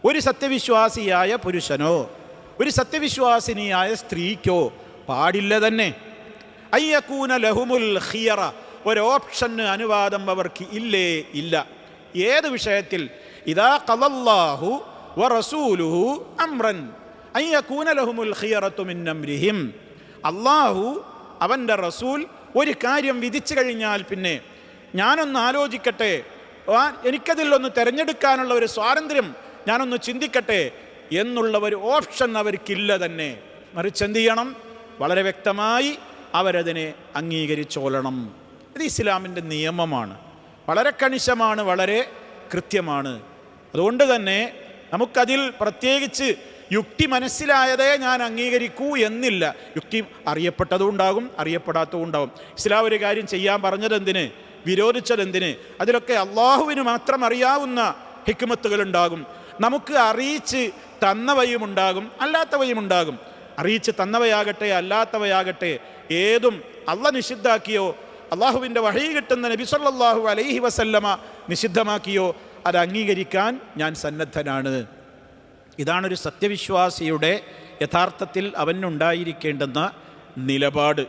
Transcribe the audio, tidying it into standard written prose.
ഒരു സത്യവിശ്വാസിയായ പുരുഷനോ ഒരു സത്യവിശ്വാസിനിയായ സ്ത്രീക്കോ പാടില്ല തന്നെ. അയ്യകൂന ലഹുമുൽ ഖിയറ, ഒരു ഓപ്ഷന് അനുവാദം അവർക്ക് ഇല്ലേ ഇല്ല. ഏത് വിഷയത്തിൽ? ഇദാ ഖളല്ലാഹു വറസൂലുഹു അംറൻ അയ്യകൂന ലഹുമുൽ ഖിയറതു മിൻ അംരിഹിം. അല്ലാഹു അവൻ്റെ റസൂൽ ഒരു കാര്യം വിധിച്ചു കഴിഞ്ഞാൽ പിന്നെ ഞാനൊന്ന് ആലോചിക്കട്ടെ, എനിക്കതിലൊന്ന് തിരഞ്ഞെടുക്കാനുള്ള ഒരു സ്വാതന്ത്ര്യം ഞാനൊന്ന് ചിന്തിക്കട്ടെ എന്നുള്ള ഒരു ഓപ്ഷൻ അവർക്കില്ല തന്നെ. മറിച്ച് എന്ത് ചെയ്യണം? വളരെ വ്യക്തമായി അവരതിനെ അംഗീകരിച്ചോളണം. ഇത് ഇസ്ലാമിൻ്റെ നിയമമാണ്. വളരെ കണിശമാണ്, വളരെ കൃത്യമാണ്. അതുകൊണ്ട് തന്നെ നമുക്കതിൽ പ്രത്യേകിച്ച് യുക്തി മനസ്സിലായതേ ഞാൻ അംഗീകരിക്കൂ എന്നില്ല. യുക്തി അറിയപ്പെട്ടതും ഉണ്ടാകും, അറിയപ്പെടാത്തതും ഉണ്ടാകും. ഇസ്ലാം ഒരു കാര്യം ചെയ്യാൻ പറഞ്ഞതെന്തിന്, വിരോധിച്ചതെന്തിന്? അതിലൊക്കെ അള്ളാഹുവിന് മാത്രം അറിയാവുന്ന ഹിക്മത്തുകളുണ്ടാകും. നമുക്ക് അറിയിച്ച് തന്നവയുമുണ്ടാകും, അല്ലാത്തവയുമുണ്ടാകും. അറിയിച്ച് തന്നവയാകട്ടെ അല്ലാത്തവയാകട്ടെ ഏതും അള്ളാഹ് നിഷിദ്ധാക്കിയോ അള്ളാഹുവിൻ്റെ വഹി കിട്ടുന്ന നബി സല്ലല്ലാഹു അലൈഹി വസല്ലമ നിഷിദ്ധമാക്കിയോ അത് അംഗീകരിക്കാൻ ഞാൻ സന്നദ്ധനാണ്. ഇതാണൊരു സത്യവിശ്വാസിയുടെ യഥാർത്ഥത്തിൽ അവനുണ്ടായിരിക്കേണ്ടുന്ന നിലപാട്.